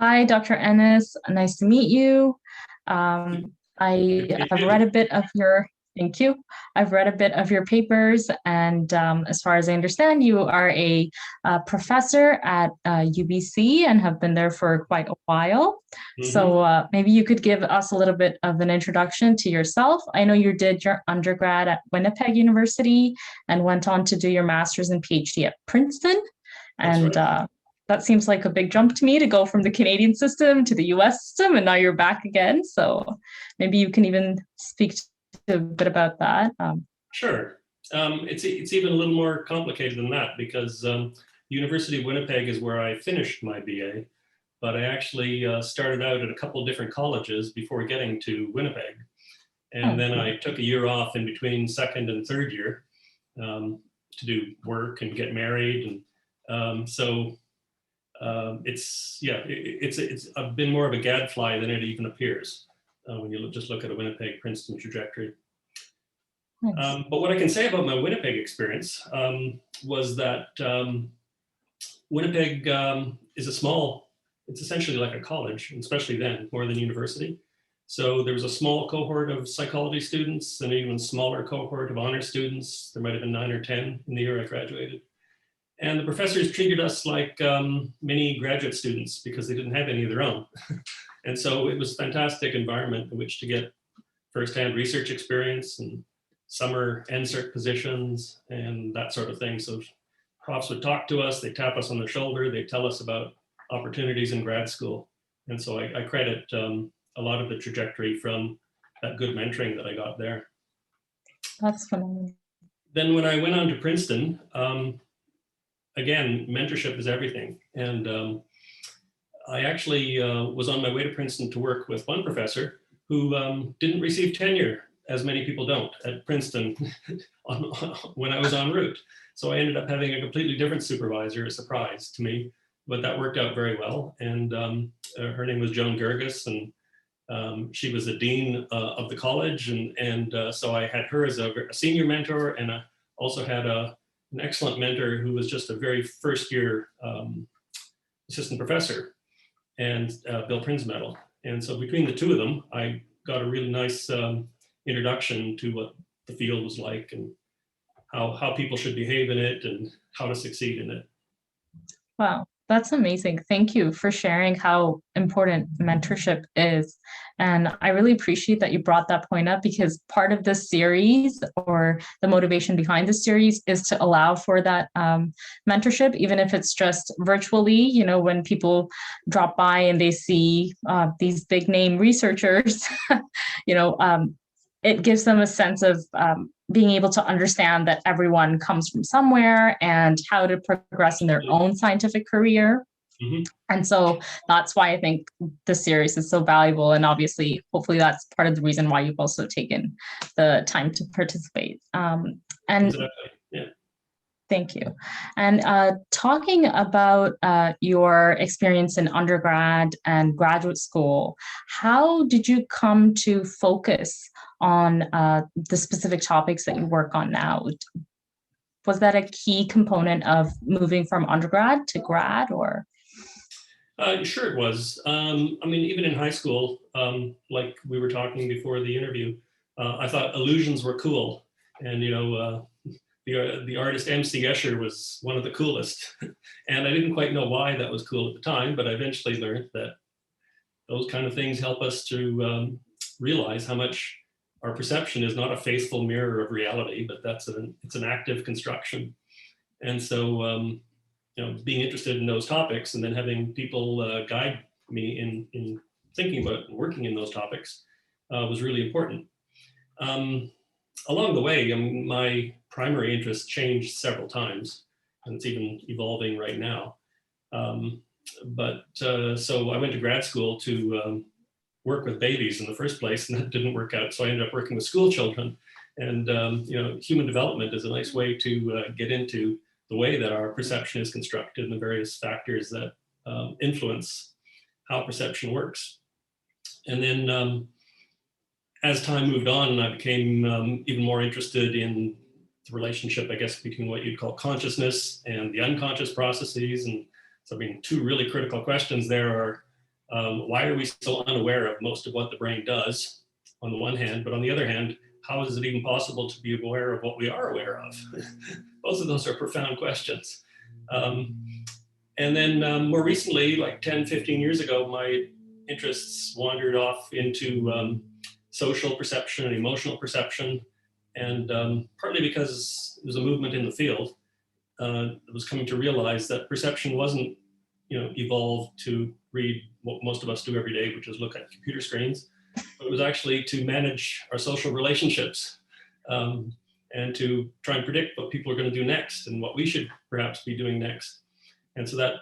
Hi, Dr. Ennis. Nice to meet you. Good to I meet have read you. a bit of your, thank you. I've read a bit of your papers, and as far as I understand, you are a professor at UBC and have been there for quite a while. Hmm. So maybe you could give us a little bit of an introduction to yourself. I know you did your undergrad at Winnipeg University and went on to do your master's and PhD at Princeton. That's And right. that seems like a big jump to me to go from the Canadian system to the US system, and now you're back again. So maybe you can even speak to a bit about that. Sure. It's even a little more complicated than that because University of Winnipeg is where I finished my BA, but I actually started out at a couple of different colleges before getting to Winnipeg. And Oh, then I took a year off in between second and third year to do work and get married. And it's, yeah, it's I've been more of a gadfly than it even appears when you just look at a Winnipeg Princeton trajectory. nice. But what I can say about my Winnipeg experience was that Winnipeg is a small, it's essentially like a college, especially then, more than university. So there was a small cohort of psychology students, an even smaller cohort of honor students. There might have been 9 or 10 in the year I graduated. And the professors treated us like mini graduate students because they didn't have any of their own. And so it was a fantastic environment in which to get firsthand research experience and summer NCERT positions and that sort of thing. So profs would talk to us, they tap us on the shoulder, they tell us about opportunities in grad school. And so I credit a lot of the trajectory from that good mentoring that I got there. That's phenomenal. Then when I went on to Princeton, again, mentorship is everything. And I actually was on my way to Princeton to work with one professor who didn't receive tenure, as many people don't, at Princeton when I was en route. So I ended up having a completely different supervisor, a surprise to me, but that worked out very well. And her name was Joan Gergis, and she was the dean of the college. And so I had her as a senior mentor, and I also had an excellent mentor who was just a very first year assistant professor, and Bill Prinsmetal. And so between the two of them, I got a really nice introduction to what the field was like and how people should behave in it and how to succeed in it. Wow, that's amazing. Thank you for sharing how important mentorship is. And I really appreciate that you brought that point up because part of this series or the motivation behind the series is to allow for that mentorship, even if it's just virtually, when people drop by and they see these big name researchers, you know, um, it gives them a sense of being able to understand that everyone comes from somewhere and how to progress in their Absolutely. own scientific career. Mm-hmm. And so that's why I think the series is so valuable. And obviously, hopefully, that's part of the reason why you've also taken the time to participate. And Exactly. Yeah. thank you. And talking about your experience in undergrad and graduate school, how did you come to focus on the specific topics that you work on now? Was that a key component of moving from undergrad to grad, or? Sure, it was. I mean, even in high school, like we were talking before the interview, I thought illusions were cool. And, the artist M.C. Escher was one of the coolest. And I didn't quite know why that was cool at the time, but I eventually learned that those kind of things help us to realize how much our perception is not a faithful mirror of reality, but it's an active construction. And so, being interested in those topics and then having people guide me in thinking about and working in those topics was really important. Um, Along the way, my primary interest changed several times, and it's even evolving right now. Um, so I went to grad school to work with babies in the first place, and that didn't work out. So I ended up working with school children. And human development is a nice way to get into the way that our perception is constructed and the various factors that influence how perception works. And then as time moved on, I became even more interested in the relationship, I guess, between what you'd call consciousness and the unconscious processes. And so, I mean, two really critical questions there are Why are we so unaware of most of what the brain does on the one hand, but on the other hand, how is it even possible to be aware of what we are aware of? Both of those are profound questions. And then more recently, like 10, 15 years ago, my interests wandered off into social perception and emotional perception. And partly because there was a movement in the field that was coming to realize that perception wasn't, evolved to read what most of us do every day, which is look at computer screens, but it was actually to manage our social relationships and to try and predict what people are going to do next and what we should perhaps be doing next. And so that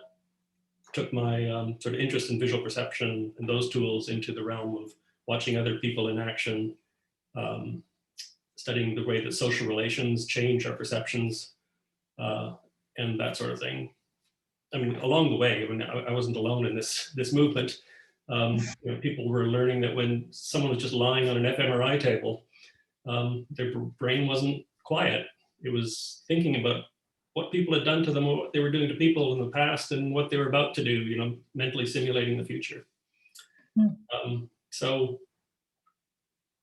took my sort of interest in visual perception and those tools into the realm of watching other people in action, studying the way that social relations change our perceptions, and that sort of thing. I mean, along the way, I wasn't alone in this movement. People were learning that when someone was just lying on an fMRI table, their brain wasn't quiet. It was thinking about what people had done to them, what they were doing to people in the past, and what they were about to do, mentally simulating the future. So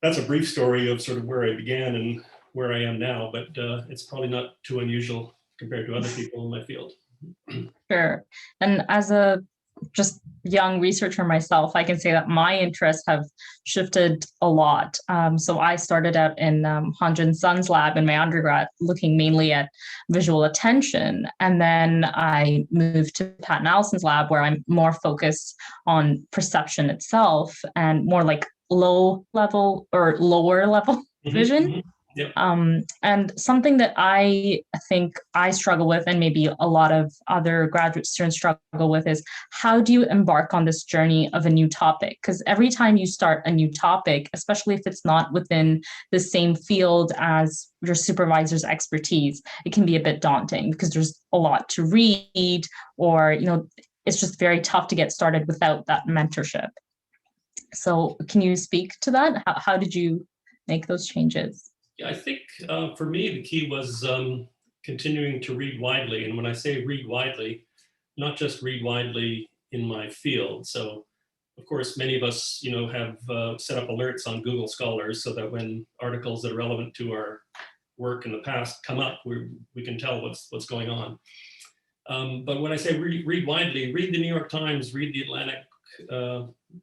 that's a brief story of sort of where I began and where I am now, but it's probably not too unusual compared to other people in my field. Sure. And as a just young researcher myself, I can say that my interests have shifted a lot. So I started out in Han Sun's lab in my undergrad, looking mainly at visual attention. And then I moved to Pat and Allison's lab, where I'm more focused on perception itself and more like low level or lower level vision. Mm-hmm. Yep. And something that I think I struggle with, and maybe a lot of other graduate students struggle with, is how do you embark on this journey of a new topic? Because every time you start a new topic, especially if it's not within the same field as your supervisor's expertise, it can be a bit daunting because there's a lot to read, or, it's just very tough to get started without that mentorship. So can you speak to that? How did you make those changes? Yeah, I think for me, the key was continuing to read widely. And when I say read widely, not just read widely in my field. So, of course, many of us, have set up alerts on Google Scholars so that when articles that are relevant to our work in the past come up, we can tell what's going on. But when I say read widely, read the New York Times, read the Atlantic,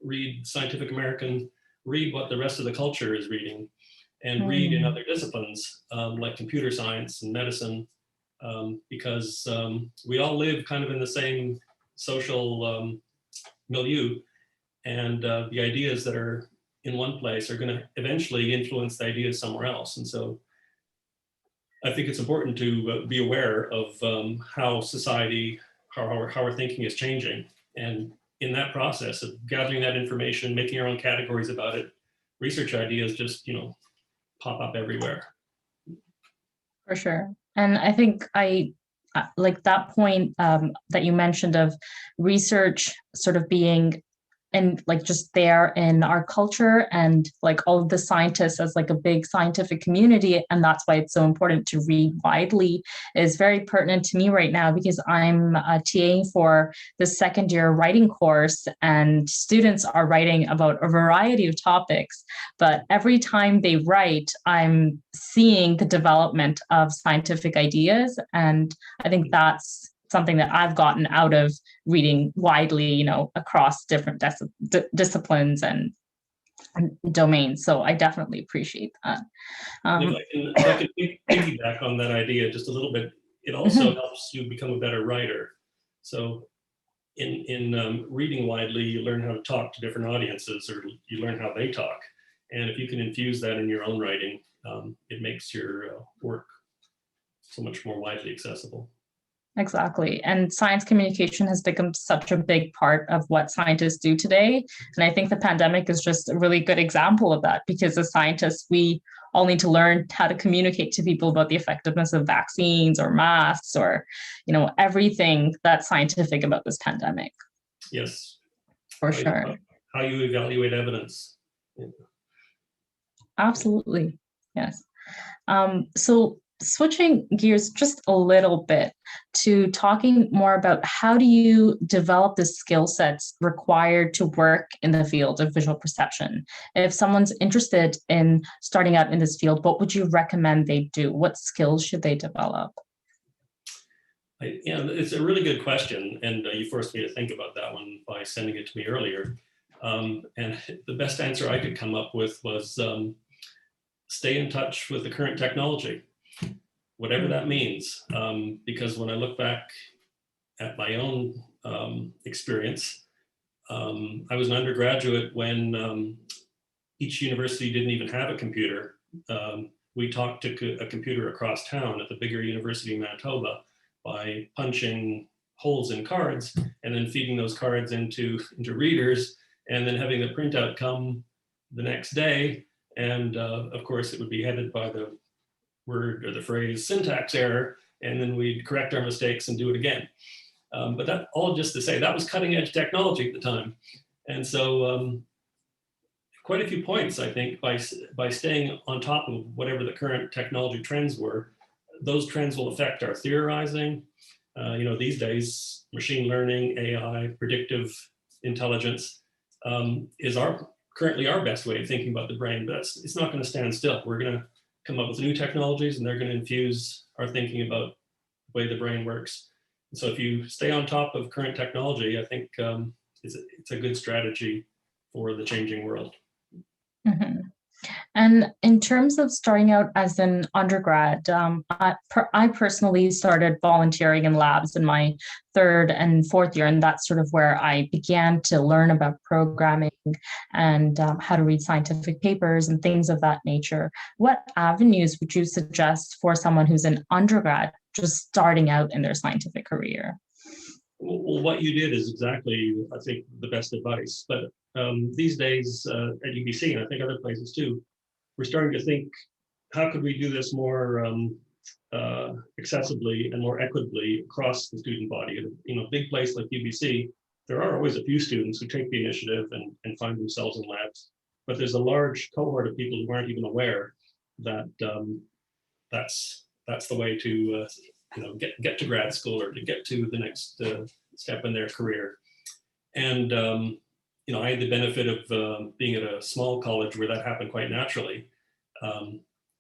read Scientific American, read what the rest of the culture is reading, and read in other disciplines like computer science and medicine, because we all live kind of in the same social milieu, and the ideas that are in one place are going to eventually influence the ideas somewhere else. And so I think it's important to be aware of how society, how our thinking is changing. And in that process of gathering that information, making our own categories about it, research ideas just, pop up everywhere. For sure. And I think I like that point that you mentioned of research sort of being and like just there in our culture, and like all of the scientists as like a big scientific community, and that's why it's so important to read widely, is very pertinent to me right now, because I'm TAing for the second year writing course, and students are writing about a variety of topics, but every time they write, I'm seeing the development of scientific ideas. And I think that's something that I've gotten out of reading widely, across different disciplines and domains. So I definitely appreciate that. If I can piggyback on that idea just a little bit, it also helps you become a better writer. So in reading widely, you learn how to talk to different audiences, or you learn how they talk. And if you can infuse that in your own writing, it makes your work so much more widely accessible. Exactly. And science communication has become such a big part of what scientists do today. And I think the pandemic is just a really good example of that, because as scientists, we all need to learn how to communicate to people about the effectiveness of vaccines or masks or, everything that's scientific about this pandemic. Yes. For sure. How you evaluate evidence. Yeah. Absolutely. Yes. So switching gears just a little bit to talking more about how do you develop the skill sets required to work in the field of visual perception? If someone's interested in starting out in this field, what would you recommend they do? What skills should they develop? Yeah, it's a really good question, and you forced me to think about that one by sending it to me earlier. And the best answer I could come up with was stay in touch with the current technology, whatever that means. Because when I look back at my own experience, I was an undergraduate when each university didn't even have a computer. We talked to a computer across town at the bigger university in Manitoba by punching holes in cards and then feeding those cards into readers and then having the printout come the next day. And of course, it would be headed by the word or the phrase syntax error, and then we'd correct our mistakes and do it again. But that all just to say that was cutting edge technology at the time. And so quite a few points, I think, by staying on top of whatever the current technology trends were, those trends will affect our theorizing. These days, machine learning, AI, predictive intelligence is currently our best way of thinking about the brain, but it's not going to stand still. We're going to come up with new technologies, and they're going to infuse our thinking about the way the brain works. And so if you stay on top of current technology, I think it's a good strategy for the changing world. Mm-hmm. And in terms of starting out as an undergrad, I personally started volunteering in labs in my third and fourth year, and that's sort of where I began to learn about programming and how to read scientific papers and things of that nature. What avenues would you suggest for someone who's an undergrad just starting out in their scientific career? Well, what you did is exactly, I think, the best advice. But these days at UBC, and I think other places too, we're starting to think, how could we do this more accessibly and more equitably across the student body? In a big place like UBC, there are always a few students who take the initiative and find themselves in labs, but there's a large cohort of people who aren't even aware that that's the way to get to grad school or to get to the next step in their career. And I had the benefit of being at a small college where that happened quite naturally.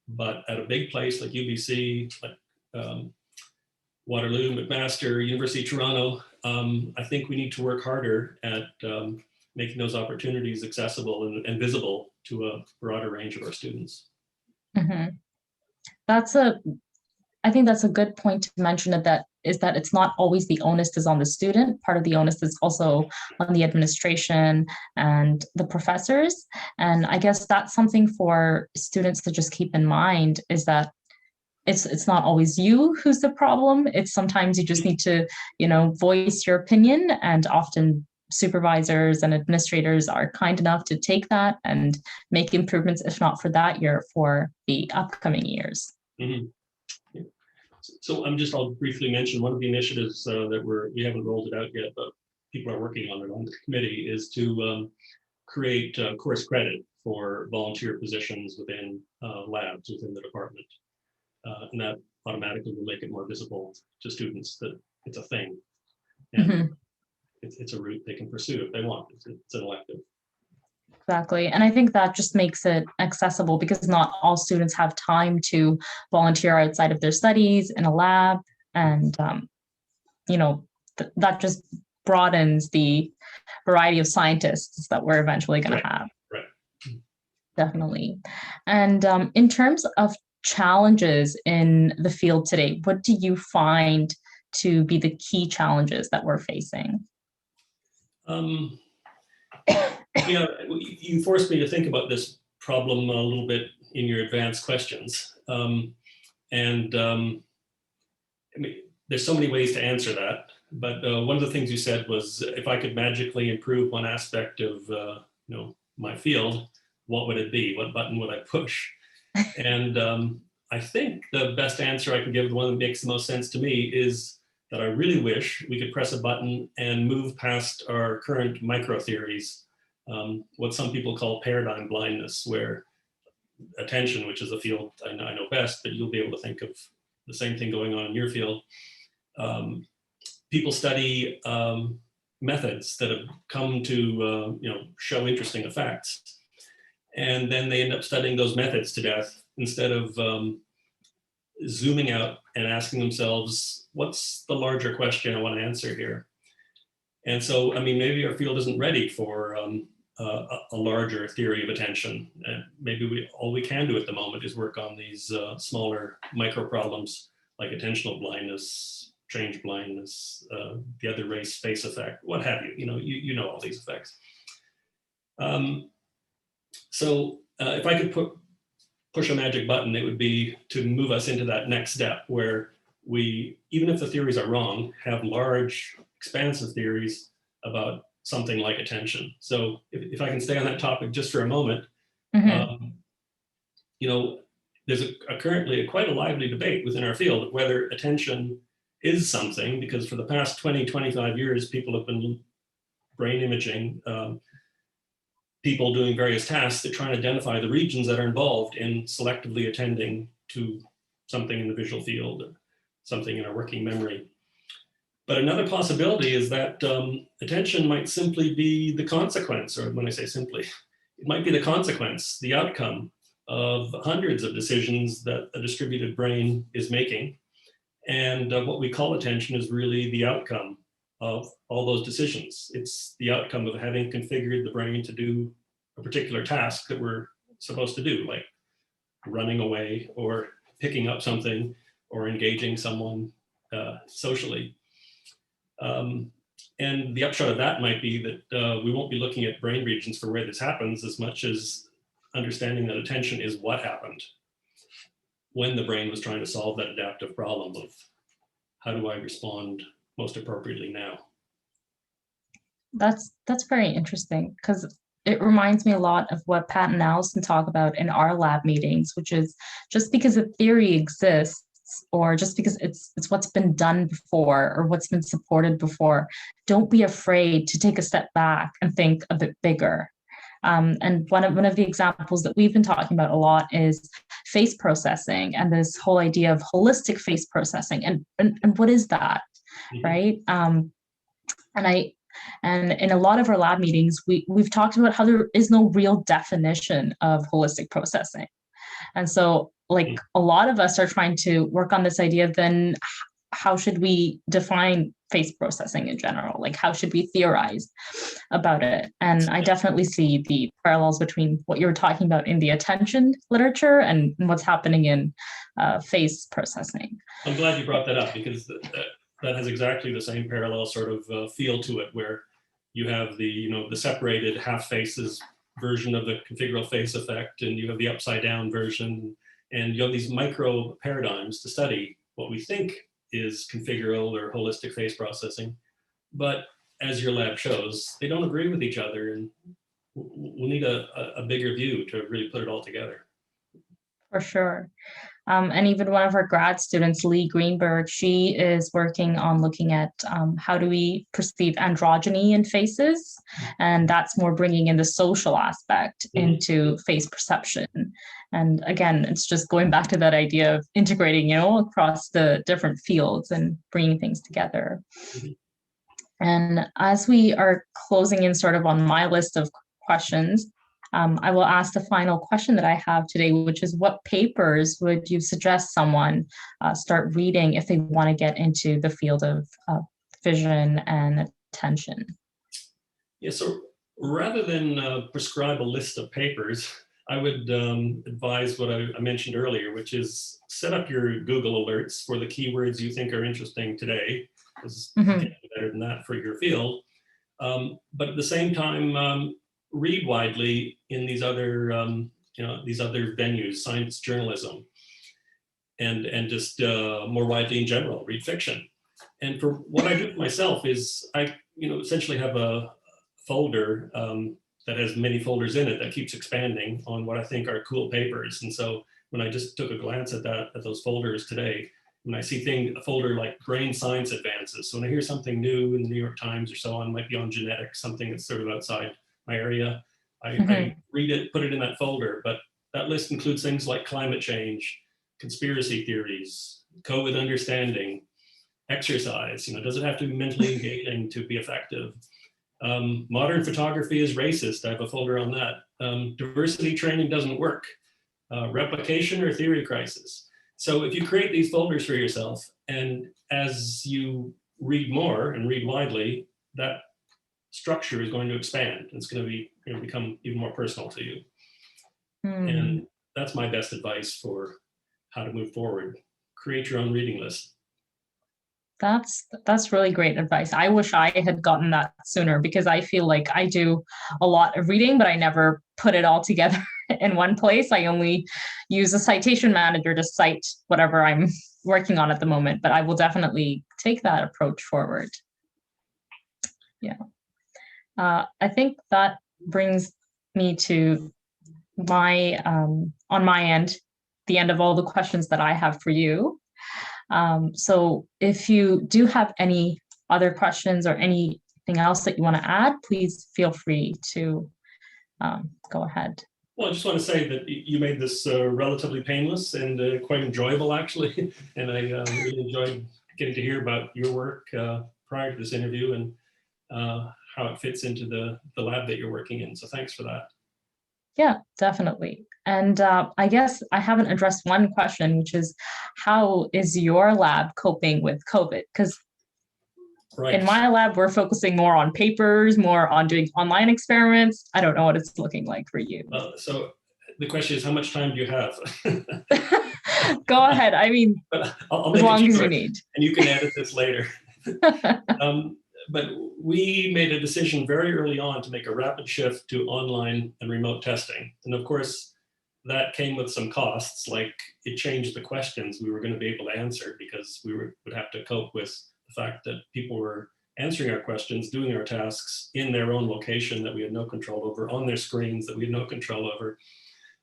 But at a big place like UBC, like Waterloo, McMaster, University of Toronto, I think we need to work harder at making those opportunities accessible and visible to a broader range of our students. Mm-hmm. I think that's a good point to mention that it's not always the onus is on the student. Part of the onus is also on the administration and the professors. And I guess that's something for students to just keep in mind is that it's not always you who's the problem. It's sometimes you just need to, voice your opinion, and often supervisors and administrators are kind enough to take that and make improvements, if not for that year, for the upcoming years. Mm-hmm. So I'll briefly mention one of the initiatives that we haven't rolled it out yet, but people are working on it on the committee, is to create course credit for volunteer positions within labs within the department. And that automatically will make it more visible to students that it's a thing. And mm-hmm. it's a route they can pursue if they want. It's an elective. Exactly. And I think that just makes it accessible because not all students have time to volunteer outside of their studies in a lab. And, that just broadens the variety of scientists that we're eventually going to have. Right. Definitely. And in terms of challenges in the field today, what do you find to be the key challenges that we're facing? You forced me to think about this problem a little bit in your advanced questions. There's so many ways to answer that. But one of the things you said was, if I could magically improve one aspect of my field, what would it be? What button would I push? And I think the best answer I can give, the one that makes the most sense to me, is that I really wish we could press a button and move past our current micro theories, what some people call paradigm blindness, where attention, which is the field I know best, but you'll be able to think of the same thing going on in your field. People study methods that have come to show interesting effects, and then they end up studying those methods to death instead of zooming out and asking themselves, what's the larger question I want to answer here? And so, I mean, maybe our field isn't ready for a larger theory of attention. And maybe all we can do at the moment is work on these smaller micro problems like attentional blindness, change blindness, the other race face effect, what have you. You know all these effects. So if I could push a magic button, it would be to move us into that next step where we, even if the theories are wrong, have large, expansive theories about something like attention. So if I can stay on that topic just for a moment, there's currently quite a lively debate within our field whether attention is something, because for the past 20, 25 years, people have been brain imaging people doing various tasks that try and identify the regions that are involved in selectively attending to something in the visual field, or something in our working memory. But another possibility is that attention might simply be the consequence, or when I say simply, it might be the consequence, the outcome of hundreds of decisions that a distributed brain is making. And what we call attention is really the outcome of all those decisions. It's the outcome of having configured the brain to do a particular task that we're supposed to do, like running away or picking up something or engaging someone socially. And the upshot of that might be that we won't be looking at brain regions for where this happens as much as understanding that attention is what happened when the brain was trying to solve that adaptive problem of how do I respond most appropriately now. That's very interesting, because it reminds me a lot of what Pat and Allison talk about in our lab meetings, which is just because a theory exists, or just because it's what's been done before or what's been supported before, don't be afraid to take a step back and think a bit bigger. And one of the examples that we've been talking about a lot is face processing, and this whole idea of holistic face processing. And what is that, right? And in a lot of our lab meetings, we've talked about how there is no real definition of holistic processing. And so, like, a lot of us are trying to work on this idea of then how should we define face processing in general? Like, how should we theorize about it? And I definitely see the parallels between what you were talking about in the attention literature and what's happening in face processing. I'm glad you brought that up, because that has exactly the same parallel sort of feel to it, where you have the separated half faces version of the configural face effect, and you have the upside down version, and you have these micro paradigms to study what we think is configural or holistic face processing. But as your lab shows, they don't agree with each other, and we'll need a bigger view to really put it all together. For sure. And even one of our grad students, Lee Greenberg, she is working on looking at how do we perceive androgyny in faces, and that's more bringing in the social aspect into face perception. And again, it's just going back to that idea of integrating, across the different fields and bringing things together. And as we are closing in sort of on my list of questions, I will ask the final question that I have today, which is, what papers would you suggest someone start reading if they want to get into the field of vision and attention? Yeah, so rather than prescribe a list of papers, I would advise what I mentioned earlier, which is set up your Google alerts for the keywords you think are interesting today, because you can't do better than that for your field. But at the same time, read widely in these other venues, science journalism, and just more widely in general, read fiction. And for what I do for myself is I essentially have a folder that has many folders in it that keeps expanding on what I think are cool papers. And so when I just took a glance at those folders today, when I see a folder like brain science advances, so when I hear something new in the New York Times or so on, might be on genetics, something that's sort of outside my area, I read it, put it in that folder. But that list includes things like climate change, conspiracy theories, COVID understanding, exercise. Does it have to be mentally engaging to be effective? Modern photography is racist. I have a folder on that. Diversity training doesn't work. Replication or theory crisis. So if you create these folders for yourself, and as you read more and read widely, that structure is going to expand. It's going to become even more personal to you. And that's my best advice for how to move forward. Create your own reading list. That's really great advice. I wish I had gotten that sooner, because I feel like I do a lot of reading, but I never put it all together in one place. I only use a citation manager to cite whatever I'm working on at the moment, but I will definitely take that approach forward. Yeah. I think that brings me to my, on my end, the end of all the questions that I have for you. So if you do have any other questions or anything else that you want to add, please feel free to go ahead. Well, I just want to say that you made this relatively painless and quite enjoyable, actually. And I really enjoyed getting to hear about your work prior to this interview and how it fits into the lab that you're working in. So thanks for that. Yeah, definitely. And I guess I haven't addressed one question, which is, how is your lab coping with COVID? Because in my lab, we're focusing more on papers, more on doing online experiments. I don't know what it's looking like for you. So the question is, how much time do you have? Go ahead. I mean, I'll as long as you need. And you can edit this later. But we made a decision very early on to make a rapid shift to online and remote testing. And of course, that came with some costs, like it changed the questions we were going to be able to answer, because we would have to cope with the fact that people were answering our questions, doing our tasks in their own location that we had no control over, on their screens that we had no control over.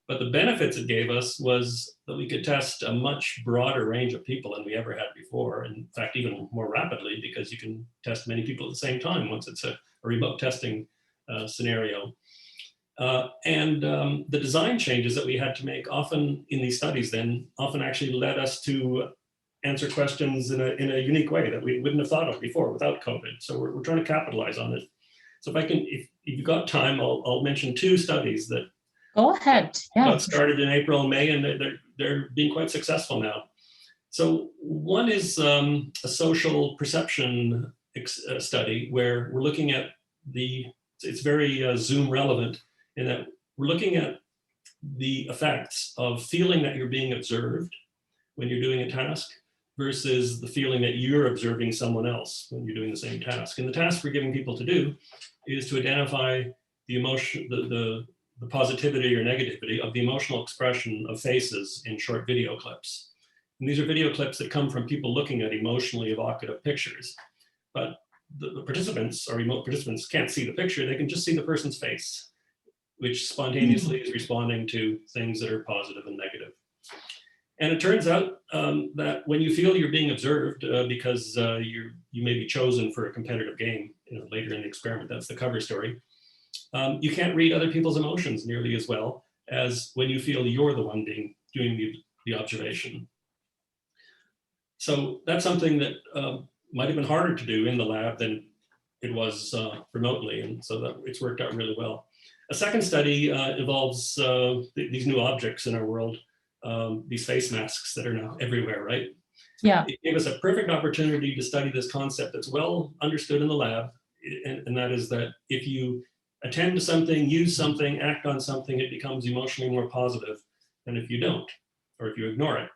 But the benefits it gave us was that we could test a much broader range of people than we ever had before. In fact, even more rapidly, because you can test many people at the same time once it's a remote testing scenario. The design changes that we had to make often in these studies then often actually led us to answer questions in a unique way that we wouldn't have thought of before without COVID. So we're trying to capitalize on it. So if you've got time, I'll mention two studies that go ahead. Yeah. Got started in April and May, and they're being quite successful now. So one is a social perception study where we're looking at it's very Zoom relevant in that we're looking at the effects of feeling that you're being observed when you're doing a task versus the feeling that you're observing someone else when you're doing the same task. And the task we're giving people to do is to identify the emotion, the positivity or negativity of the emotional expression of faces in short video clips. And these are video clips that come from people looking at emotionally evocative pictures. But the participants or remote participants can't see the picture, they can just see the person's face, which spontaneously is responding to things that are positive and negative. And it turns out that when you feel you're being observed because you may be chosen for a competitive game later in the experiment, that's the cover story, you can't read other people's emotions nearly as well as when you feel you're the one doing the observation. So that's something that might have been harder to do in the lab than it was remotely, and so that it's worked out really well. A second study involves these new objects in our world, these face masks that are now everywhere, right? Yeah. It gave us a perfect opportunity to study this concept that's well understood in the lab, and that is that if you attend to something, use something, act on something, it becomes emotionally more positive than if you don't, or if you ignore it.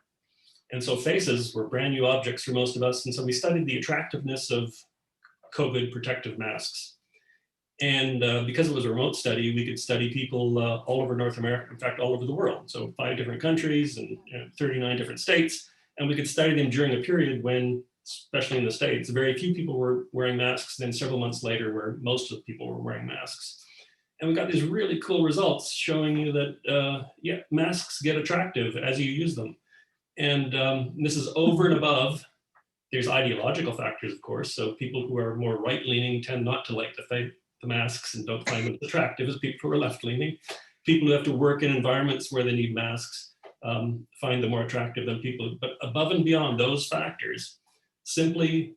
And so faces were brand new objects for most of us. And so we studied the attractiveness of COVID protective masks. And because it was a remote study, we could study people all over North America, in fact, all over the world. So 5 different countries and 39 different states. And we could study them during a period when, especially in the States, very few people were wearing masks. Then several months later, where most of the people were wearing masks. And we got these really cool results showing you that, yeah, masks get attractive as you use them. And this is over and above. There's ideological factors, of course. So people who are more right-leaning tend not to like the masks and don't find them as attractive as people who are left-leaning. people who have to work in environments where they need masks find them more attractive than people. But above and beyond those factors, simply,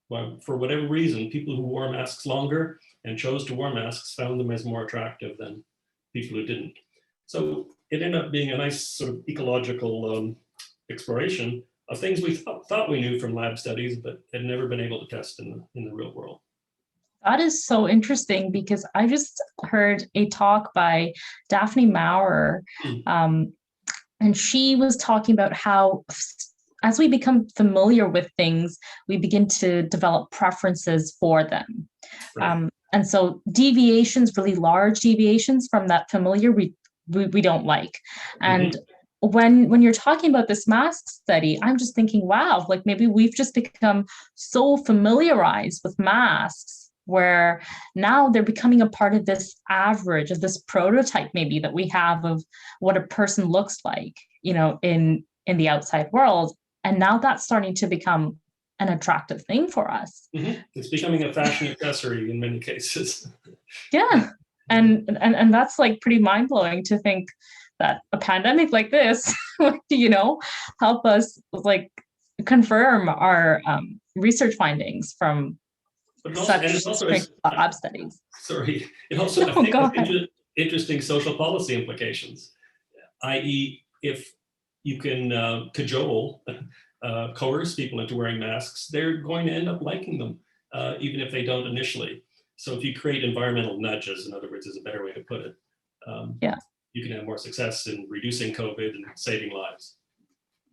well, for whatever reason, people who wore masks longer and chose to wear masks found them as more attractive than people who didn't. So it ended up being a nice sort of ecological exploration of things we thought we knew from lab studies, but had never been able to test in the real world. That is so interesting, because I just heard a talk by Daphne Maurer, and she was talking about how as we become familiar with things, we begin to develop preferences for them. Right. And so deviations, really large deviations from that familiar, we don't like. And when you're talking about this mask study, I'm just thinking, wow, like maybe we've just become so familiarized with masks where now they're becoming a part of this average, of this prototype maybe that we have of what a person looks like, you know, in the outside world. And now that's starting to become an attractive thing for us. It's becoming a fashion accessory in many cases. Yeah. And that's like pretty mind-blowing to think that a pandemic like this would, you know, help us like confirm our research findings from such strict lab studies. Sorry, it also I think has interesting social policy implications, i.e. if you can cajole, coerce people into wearing masks, they're going to end up liking them, even if they don't initially. So if you create environmental nudges, in other words, is a better way to put it, you can have more success in reducing COVID and saving lives.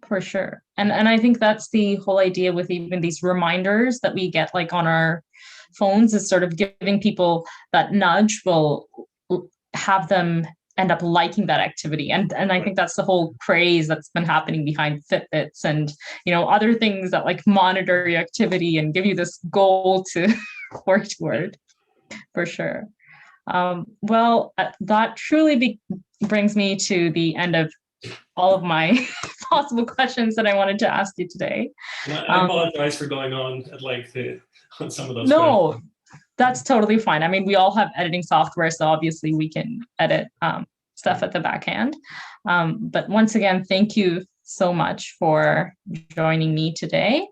For sure. And I think that's the whole idea with even these reminders that we get like on our phones, is sort of giving people that nudge will have them end up liking that activity. And I think that's the whole craze that's been happening behind Fitbits and, you know, other things that like monitor your activity and give you this goal to work toward, for sure. Well, that truly brings me to the end of all of my possible questions that I wanted to ask you today. I apologize for going on at length on some of those questions. That's totally fine. I mean, we all have editing software, so obviously we can edit stuff at the back end. But once again, thank you so much for joining me today.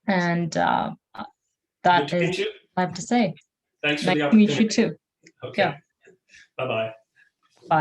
And that is what I have to say. Thanks for nice the opportunity. to meet you too. Okay. Yeah. Bye-bye.